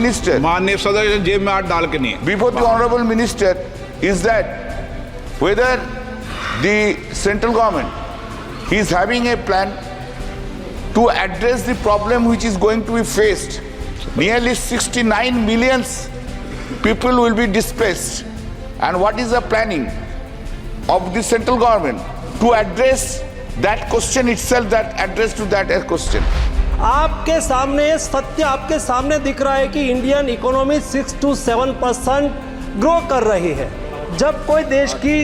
minister, माननीय सदस्य जेब में हाथ डाल के नहीं। before the honorable minister, is that whether the central government is having a plan to address the problem which is going to be faced. Nearly 69 million people will be displaced. And what is the planning of the central government to address that question itself, that address to that question? आपके सामने सत्य आपके सामने दिख रहा है कि Indian economy 6 to 7% grow कर रही है। जब कोई देश की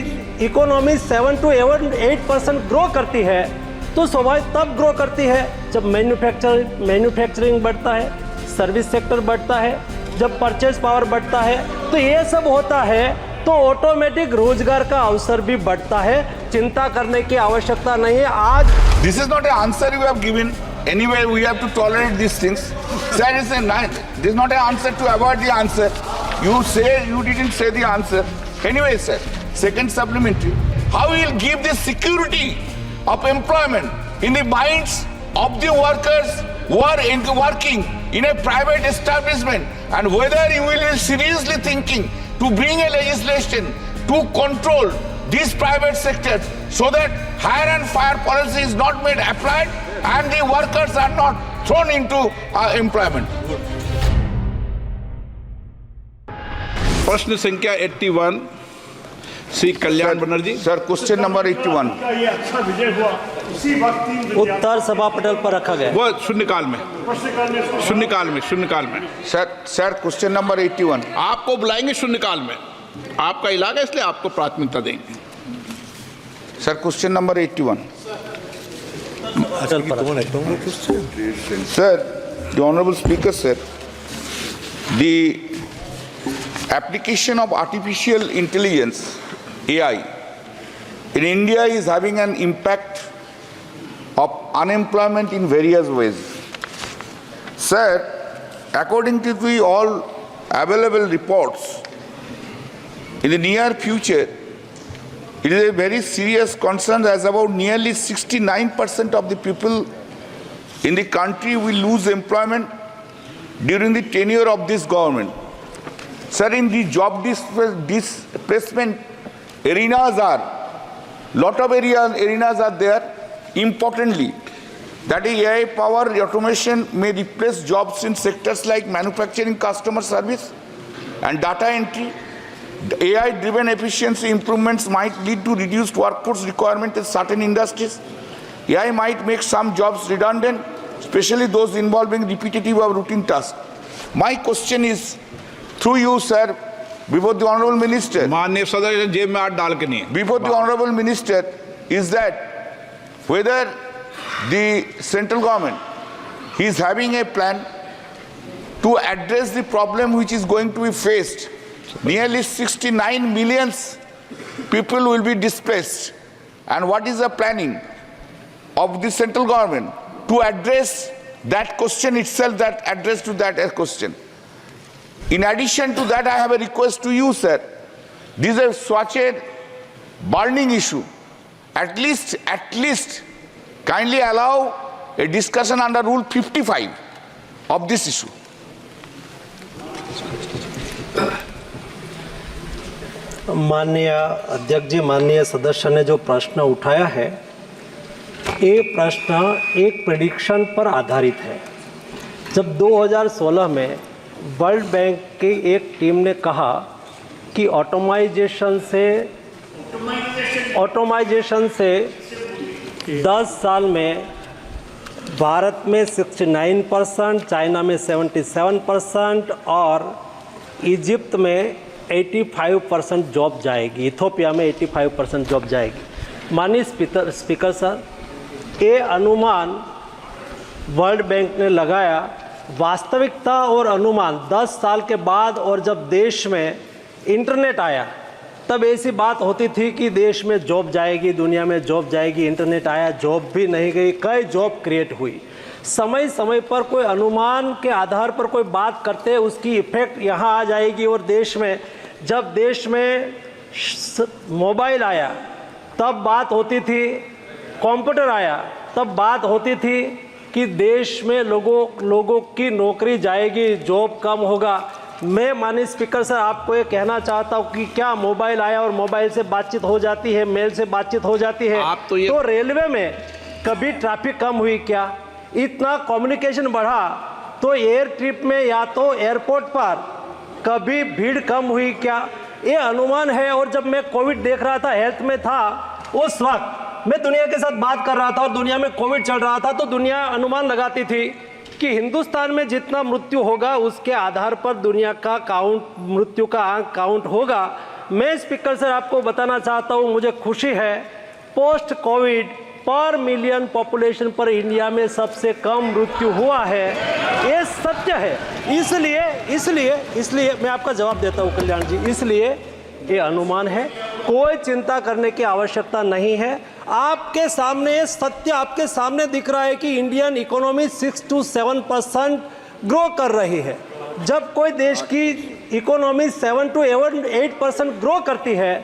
इकोनॉमी 7 to 8% ग्रो करती है तो स्वाभाविक तब ग्रो करती है जब मैन्युफैक्चरिंग बढ़ता है, सर्विस सेक्टर बढ़ता है, जब परचेज पावर बढ़ता है। तो ये सब होता है तो ऑटोमेटिक रोजगार का अवसर भी बढ़ता है। चिंता करने की आवश्यकता नहीं है। आज This is not an answer you have given. Anyway, we have to tolerate these things. Sir, this is not an answer to avoid the answer. You say you didn't say the answer. Anyway, sir, second supplementary. How will give the security of employment in the minds of the workers who are working in a private establishment, and whether you will be seriously thinking to bring a legislation to control these private sectors so that hire and fire policy is not made applied and the workers are not thrown into employment. प्रश्न संख्या 81 Shri Kalyan Banerjee. Sir, question number 81 उत्तर सभा पटल पर रखा गया। वो शून्यकाल में। सर, क्वेश्चन नंबर 81 आपको बुलाएंगे शून्यकाल में। आपका इलाका इसलिए आपको प्राथमिकता देंगे। Sir, question number 81 Sir, the Honorable Speaker, sir, the application of artificial intelligence, AI, in India is having an impact of unemployment in various ways. Sir, according to the all available reports, in the near future, it is a very serious concern as about nearly 69% of the people in the country will lose employment during the tenure of this government. Sir, in the job displacement arenas lot of arenas are there. Importantly, that AI power automation may replace jobs in sectors like manufacturing, customer service and data entry. AI-driven efficiency improvements might lead to reduced workforce requirement in certain industries. AI might make some jobs redundant, especially those involving repetitive or routine tasks. My question is, through you, sir, before the Honorable Minister, माननीय सदस्य जेब में हाथ डाल के नहीं। before the Honorable Minister, is that whether the central government is having a plan to address the problem which is going to be faced. Nearly 69 million people will be displaced. And what is the planning of the central government to address that question itself, that address to that question? In addition to that, I have a request to you, sir. This is such a burning issue. At least, kindly allow a discussion under Rule 55 of this issue. माननीय अध्यक्ष जी, माननीय सदस्य ने जो प्रश्न उठाया है, ये प्रश्न एक प्रेडिक्शन पर आधारित है। जब 2016 में वर्ल्ड बैंक की एक टीम ने कहा कि ऑटोमाइजेशन से 10 साल में भारत में 69%, चाइना में 77% और इजिप्ट में 85% जॉब जाएगी, इथोपिया में 85% जॉब जाएगी। माननीय स्पीकर सर, ये अनुमान वर्ल्ड बैंक ने लगाया। वास्तविकता और अनुमान 10 साल के बाद और जब देश में इंटरनेट आया तब ऐसी बात होती थी कि देश में जॉब जाएगी, दुनिया में जॉब जाएगी। इंटरनेट आया, जॉब भी नहीं गई, कई जॉब क्रिएट हुई। समय समय पर कोई अनुमान के आधार पर कोई बात करते उसकी इफेक्ट यहाँ आ जाएगी। और देश में जब देश में मोबाइल आया तब बात होती थी, कंप्यूटर आया तब बात होती थी, कि देश में लोगों की नौकरी जाएगी, जॉब कम होगा। मैं माननीय स्पीकर सर आपको ये कहना चाहता हूँ कि क्या मोबाइल आया और मोबाइल से बातचीत हो जाती है, मेल से बातचीत हो जाती है? आप तो ये तो रेलवे में कभी ट्रैफिक कम हुई क्या? इतना कम्युनिकेशन बढ़ा तो एयर ट्रिप में या तो एयरपोर्ट पर कभी भीड़ कम हुई क्या? ये अनुमान है। और जब मैं कोविड देख रहा था, हेल्थ में था, उस वक्त मैं दुनिया के साथ बात कर रहा था और दुनिया में कोविड चल रहा था, तो दुनिया अनुमान लगाती थी कि हिंदुस्तान में जितना मृत्यु होगा उसके आधार पर दुनिया का मृत्यु का आंक काउंट होगा। मैं स्पीकर सर आपको बताना चाहता हूँ, मुझे खुशी है पोस्ट कोविड पर मिलियन पॉपुलेशन पर इंडिया में सबसे कम मृत्यु हुआ है। ये सत्य है। इसलिए मैं आपका जवाब देता हूँ कल्याण जी, इसलिए ये अनुमान है, कोई चिंता करने की आवश्यकता नहीं है। आपके सामने सत्य आपके सामने दिख रहा है कि इंडियन इकोनॉमी 6 to 7% ग्रो कर रही है। जब कोई देश की इकोनॉमी 7 to 8% ग्रो करती है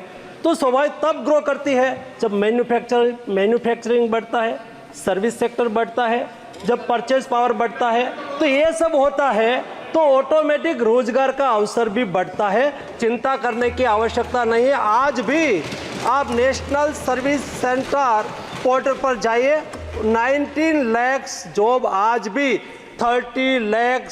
तो स्वाभाविक तब ग्रो करती है जब मैन्युफैक्चरिंग बढ़ता है, सर्विस सेक्टर बढ़ता है, जब परचेज पावर बढ़ता है। तो ये सब होता है तो ऑटोमेटिक रोजगार का अवसर भी बढ़ता है। चिंता करने की आवश्यकता नहीं है। आज भी आप नेशनल सर्विस सेंटर पोर्टल पर जाइए, 19 लाख जॉब, आज भी 30 लाख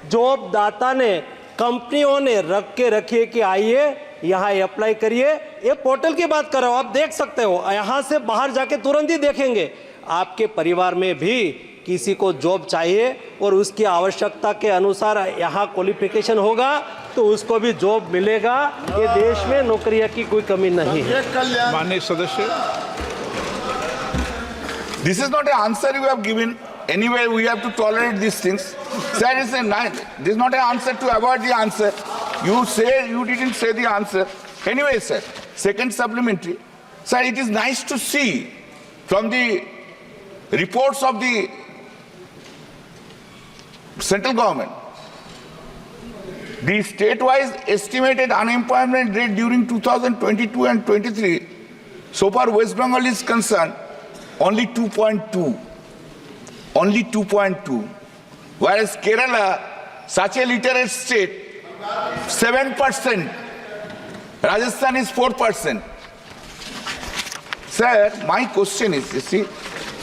जॉब दाता ने, कंपनियों ने रखी है कि आइए यहाँ अप्लाई करिए। ये पोर्टल की बात कर रहा हूँ, आप देख सकते हो। यहाँ से बाहर जाके तुरंत ही देखेंगे आपके परिवार में भी किसी को जॉब चाहिए और उसकी आवश्यकता के अनुसार यहाँ क्वालिफिकेशन होगा तो उसको भी जॉब मिलेगा। ये देश में नौकरियों की कोई कमी नहीं है। माननीय सदस्य, This is not an answer you have given. Anyway, we have to tolerate these things. Sir, this is not an answer to avoid the answer. You didn't say the answer. Anyway, sir, second supplementary. Sir, it is nice to see from the reports of the central government, the state-wise estimated unemployment rate during 2022 and 23, so far West Bengal is concerned, only 2.2. Only 2.2. Whereas Kerala, such a literate state, 7%. Rajasthan is 4%. Sir, my question is, you see,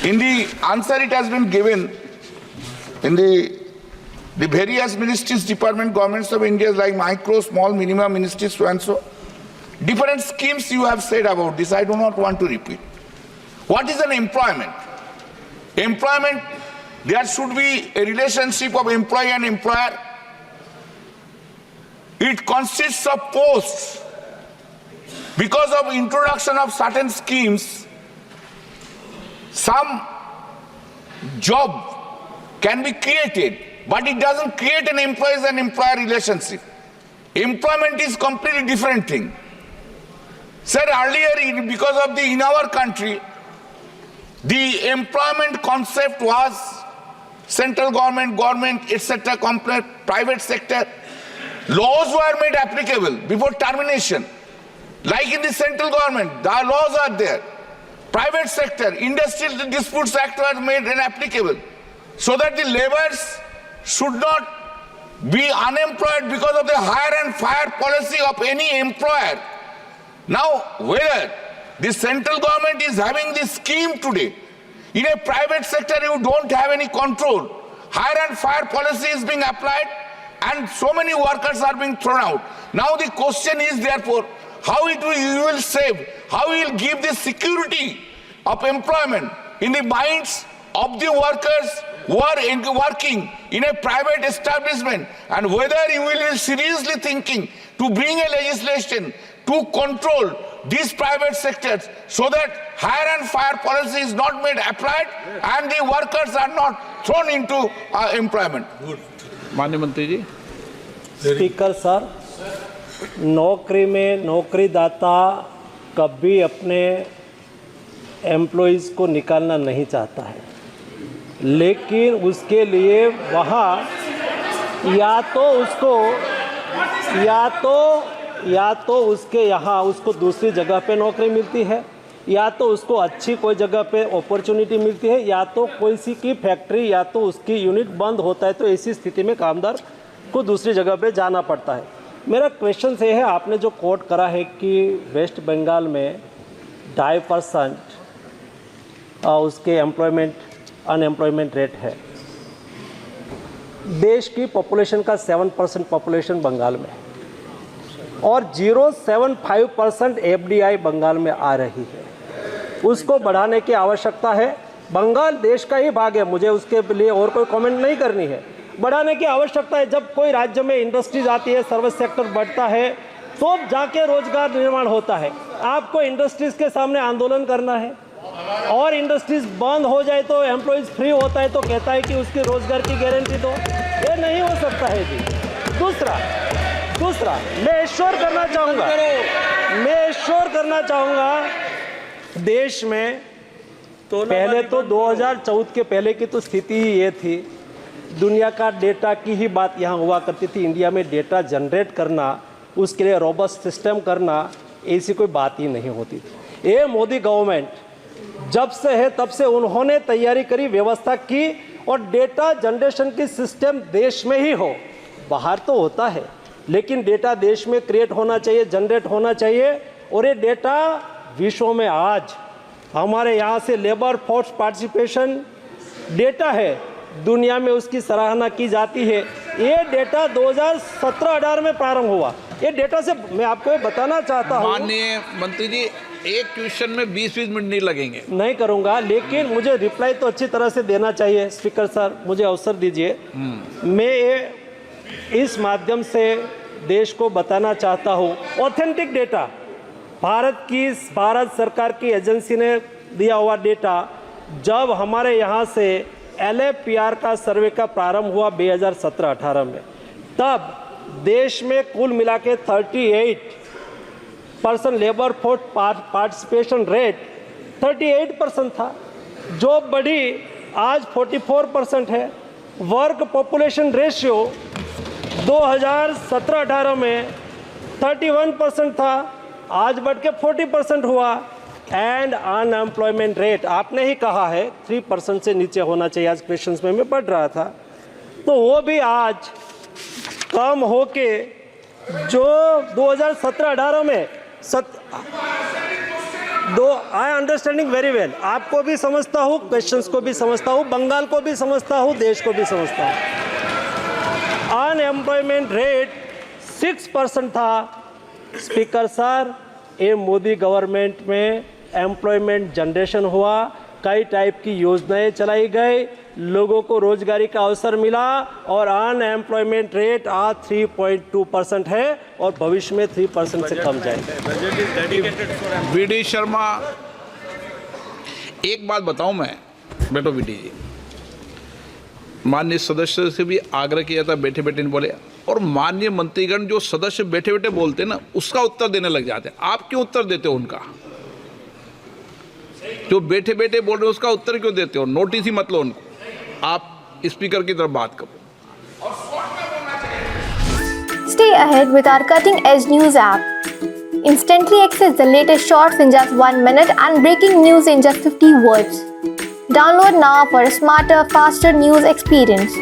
in the answer it has been given in the various ministries, department, governments of India, like micro, small, minimum ministries, so and so. Different schemes you have said about this, I do not want to repeat. What is an employment? Employment, there should be a relationship of employee and employer. It consists of posts. Because of introduction of certain schemes, some job can be created, but it doesn't create an employees and employer relationship. Employment is completely different thing. Sir, earlier, because of in our country, the employment concept was central government, etc., private sector. Laws were made applicable before termination. Like in the central government, the laws are there. Private sector, Industrial Disputes Act was made inapplicable, so that the laborers should not be unemployed because of the hire and fire policy of any employer. Now, whether the central government is having this scheme today, in a private sector you don't have any control. Hire and fire policy is being applied and so many workers are being thrown out. Now the question is therefore, how you will save, how you will give the security of employment in the minds of the workers who are working in a private establishment, and whether you will be seriously thinking to bring a legislation to control these private sectors so that hire and fire policy is not made applied and the workers are not thrown into employment. माननीय मंत्री जी। Speaker sir, नौकरी में नौकरीदाता कभी अपने employees को निकालना नहीं चाहता है, लेकिन उसके लिए वहाँ या तो उसके यहाँ उसको दूसरी जगह पे नौकरी मिलती है, या तो उसको अच्छी कोई जगह पे अपॉर्चुनिटी मिलती है, या तो कोई सी की फैक्ट्री या तो उसकी यूनिट बंद होता है, तो ऐसी स्थिति में कामगार को दूसरी जगह पे जाना पड़ता है। मेरा क्वेश्चन ये है, आपने जो कोट करा है कि वेस्ट बंगाल में 2.5% उसके अनएम्प्लॉयमेंट रेट है। देश की पॉपुलेशन का 7% पॉपुलेशन बंगाल में और 0.75% FDI बंगाल में आ रही है। उसको बढ़ाने की आवश्यकता है। बंगाल देश का ही भाग है, मुझे उसके लिए और कोई कमेंट नहीं करनी है। बढ़ाने की आवश्यकता है। जब कोई राज्य में इंडस्ट्रीज आती है, सर्विस सेक्टर बढ़ता है, तो जाके रोजगार निर्माण होता है। आपको इंडस्ट्रीज के सामने आंदोलन करना है और इंडस्ट्रीज बंद हो जाए तो एम्प्लॉयज फ्री होता है तो कहता है कि उसकी रोजगार की गारंटी दो। ये नहीं हो सकता है जी। दूसरा मैं एश्योर करना चाहूँगा देश में पहले तो 2014 के पहले की तो स्थिति ही ये थी, दुनिया का डेटा की ही बात यहाँ हुआ करती थी। इंडिया में डेटा जनरेट करना, उसके लिए रोबस्ट सिस्टम करना, ऐसी कोई बात ही नहीं होती थी। ये मोदी गवर्नमेंट जब से है तब से उन्होंने तैयारी करी, व्यवस्था की, और डेटा जनरेशन की सिस्टम देश में ही हो। बाहर तो होता है लेकिन डेटा देश में क्रिएट होना चाहिए, जनरेट होना चाहिए। और ये डेटा विश्व में आज हमारे यहाँ से लेबर फोर्स पार्टिसिपेशन डेटा है, दुनिया में उसकी सराहना की जाती है। ये डेटा 2017-18 में प्रारंभ हुआ। ये डेटा से मैं आपको बताना चाहता हूँ। माननीय मंत्री जी, एक क्वेश्चन में 20-20 मिनट नहीं लगेंगे। नहीं करूँगा, लेकिन मुझे रिप्लाई तो अच्छी तरह से देना चाहिए। स्पीकर सर, मुझे अवसर दीजिए। मैं इस माध्यम से देश को बताना चाहता हूँ, ऑथेंटिक डेटा भारत सरकार की एजेंसी ने दिया हुआ डेटा। जब हमारे यहाँ से LAPR का सर्वे का प्रारंभ हुआ 2017-18 में, तब देश में कुल मिला के 38% लेबर फोर्स पार्टिसिपेशन रेट 38% था। जॉब बढ़ी, आज 44% है। वर्क पॉपुलेशन रेशियो 2017-18 में 31% था, आज बढ़ के 40% हुआ। एंड अनएम्प्लॉयमेंट रेट आपने ही कहा है 3% से नीचे होना चाहिए। आज क्वेश्चंस में मैं पढ़ रहा था, तो वो भी आज कम होके जो 2017-18 में आई अंडरस्टैंडिंग वेरी वेल, आपको भी समझता हूँ, क्वेश्चंस को भी समझता हूँ, बंगाल को भी समझता हूँ, देश को भी समझता हूँ। अनएम्प्लॉयमेंट रेट 6% था। स्पीकर सर, ये मोदी गवर्नमेंट में एम्प्लॉयमेंट जनरेशन हुआ, कई टाइप की योजनाएं चलाई गई, लोगों को रोजगारी का अवसर मिला और अनएम्प्लॉयमेंट रेट आज 3.2% है और भविष्य में 3% से कम जाएगा। VD शर्मा, एक बात बताऊं मैं, बैठो VD जी, माननीय सदस्य से भी आग्रह किया था, बैठे बैठे नहीं बोले, और माननीय मंत्रीगण जो सदस्य बैठे बैठे बोलते हैं ना, उसका उत्तर देने लग जाते हैं। आप क्यों उत्तर देते हो उनका? जो बैठे बैठे बोल रहे हो उसका उत्तर क्यों देते हो? नोटिस ही मत लो उनको, आप स्पीकर की तरफ बात करो। Stay ahead with our cutting-edge news app. Instantly access the latest shorts in just 1 minute and breaking news in just 50 words. Download now for a smarter, faster news experience.